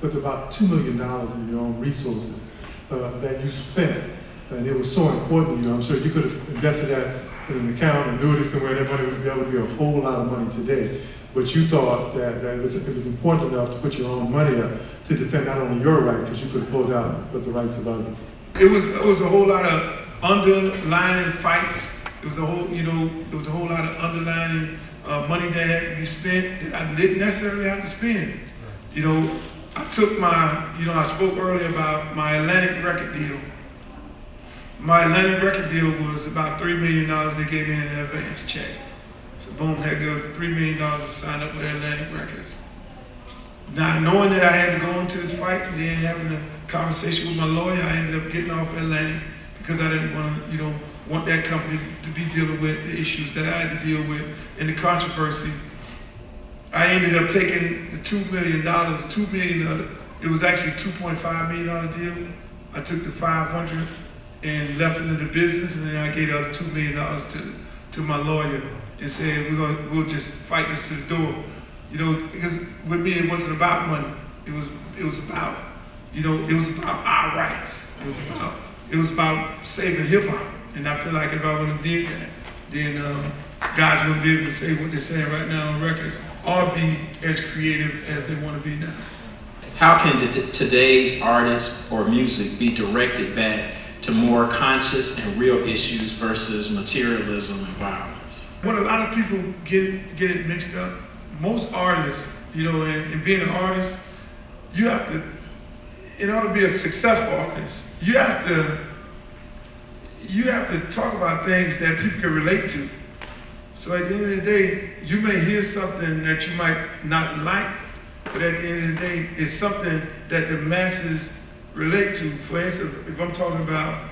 with about $2 million in your own resources that you spent. And it was so important to you. I'm sure you could have invested that in an account and do it somewhere, that money would be able to be a whole lot of money today. But you thought that it was important enough to put your own money up to defend not only your right, because you could have pulled out, but the rights of others. It was a whole lot of underlying fights. It was a whole, there was a whole lot of underlying money that had to be spent that I didn't necessarily have to spend. I took my, I spoke earlier about my Atlantic record deal. My Atlantic record deal was about $3 million. They gave me an advance check. So boom, had to go $3 million to sign up with Atlantic Records. Not knowing that I had to go into this fight and then having a conversation with my lawyer, I ended up getting off Atlantic because I didn't want that company to be dealing with the issues that I had to deal with and the controversy. I ended up taking the $2 million, $2 million of it. It was actually a $2.5 million deal. I took the 500 and left it in the business, and then I gave the other $2 million to my lawyer and said, we'll just fight this to the door. Because with me it wasn't about money. It was about, it was about our rights. It was about saving hip hop. And I feel like if I wouldn't have did that, then guys wouldn't be able to say what they're saying right now on records or be as creative as they want to be now. How can today's artists or music be directed back to more conscious and real issues versus materialism and violence? What a lot of people get it mixed up. Most artists, and being an artist, you have to, in order to be a successful artist, you have to talk about things that people can relate to. So at the end of the day, you may hear something that you might not like, but at the end of the day, it's something that the masses relate to. For instance, if I'm talking about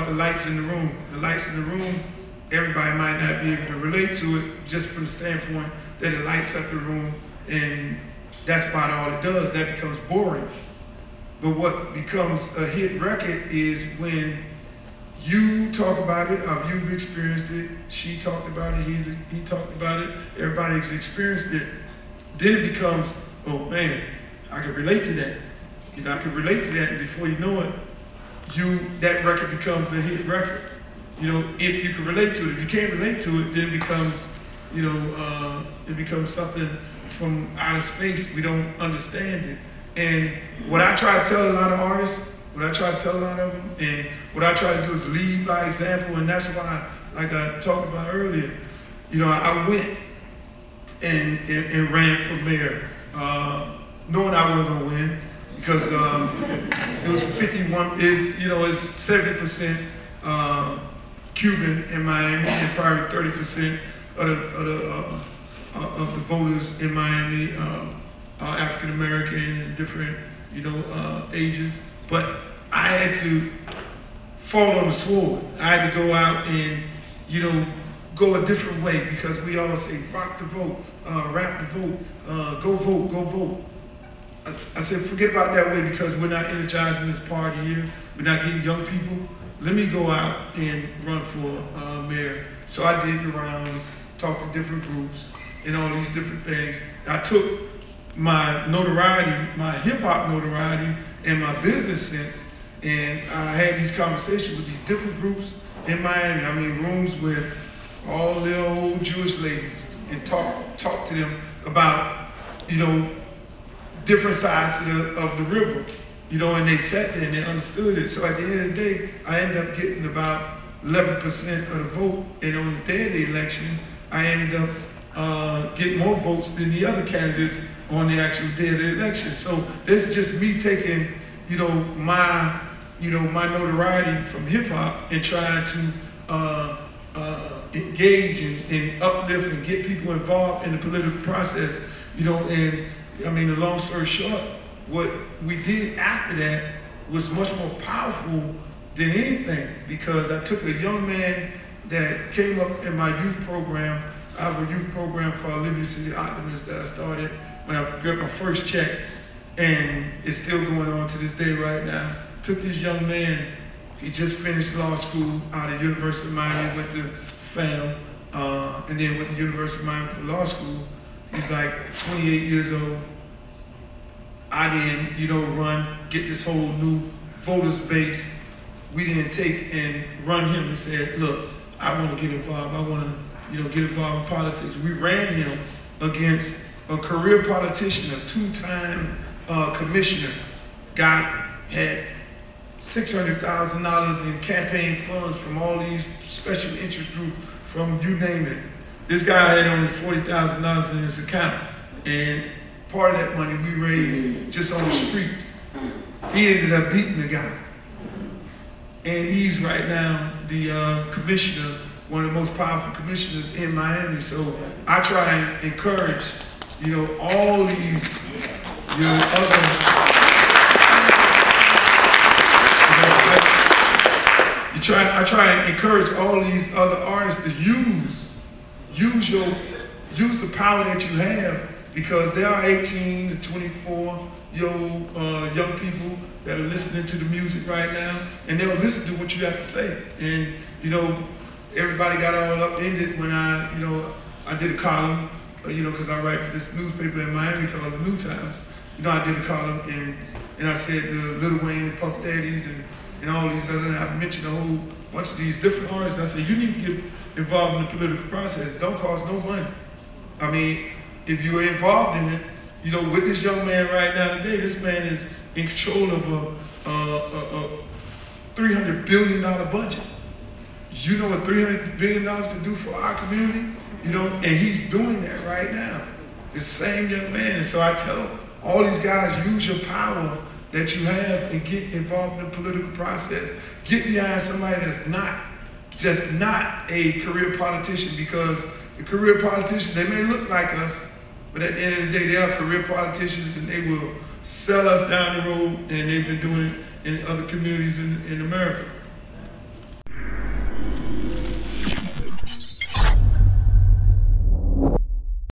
the lights in the room, everybody might not be able to relate to it just from the standpoint that it lights up the room and that's about all it does. That becomes boring. But what becomes a hit record is when you talk about it, or you've experienced it, she talked about it, he talked about it, everybody's experienced it. Then it becomes, oh man, I can relate to that. I can relate to that, and before you know it, that record becomes a hit record. If you can relate to it. If you can't relate to it, then it becomes something from outer space. We don't understand it. And what I try to tell a lot of artists, what I try to tell a lot of them, and what I try to do is lead by example, and that's why, like I talked about earlier, I went and ran for mayor, knowing I wasn't gonna win, because it was 51, it's 70% Cuban in Miami, and probably 30% of the voters in Miami are African American and different, ages. But I had to fall on the sword. I had to go out and, go a different way, because we all say rock the vote, rap the vote, go vote, go vote. I said, forget about that way, because we're not energizing this party here. We're not getting young people. Let me go out and run for mayor. So I did the rounds, talked to different groups, and all these different things. I took my notoriety, my hip hop notoriety, and my business sense, and I had these conversations with these different groups in Miami. I mean, rooms with all the old Jewish ladies, and talk to them about, different sides of the river, and they sat there and they understood it. So at the end of the day, I ended up getting about 11% of the vote, and on the day of the election, I ended up getting more votes than the other candidates on the actual day of the election. So this is just me taking, my notoriety from hip hop and trying to engage and uplift and get people involved in the political process, and I mean, the long story short, what we did after that was much more powerful than anything, because I took a young man that came up in my youth program. I have a youth program called Liberty City Optimists that I started when I got my first check, and it's still going on to this day right now. Took this young man, he just finished law school out of University of Miami, went to FAM, and then went to University of Miami for law school. He's like 28 years old. I didn't, get this whole new voters base. We didn't take and run him and said, look, I want to get involved. I want to, get involved in politics. We ran him against a career politician, a two-time commissioner. Guy had $600,000 in campaign funds from all these special interest groups, from you name it. This guy had only $40,000 in his account, and part of that money we raised just on the streets. He ended up beating the guy. And he's right now the commissioner, one of the most powerful commissioners in Miami. So I try and encourage, all these, I try and encourage all these other artists to use the power that you have, because there are 18 to 24-year-old young people that are listening to the music right now, and they'll listen to what you have to say. And everybody got all upended when I did a column, because I write for this newspaper in Miami called the New Times. I did a column and I said the Lil Wayne and Puff Daddies and all these other, I mentioned a whole bunch of these different artists. I said, you need to get involved in the political process. It don't cost no money. I mean, if you're involved in it, with this young man right now today, this man is in control of a $300 billion budget. You know what $300 billion can do for our community? And he's doing that right now. The same young man. And so I tell all these guys, use your power that you have and get involved in the political process. Get behind somebody that's just not a career politician, because the career politicians, they may look like us, but at the end of the day, they are career politicians, and they will sell us down the road, and they've been doing it in other communities in America.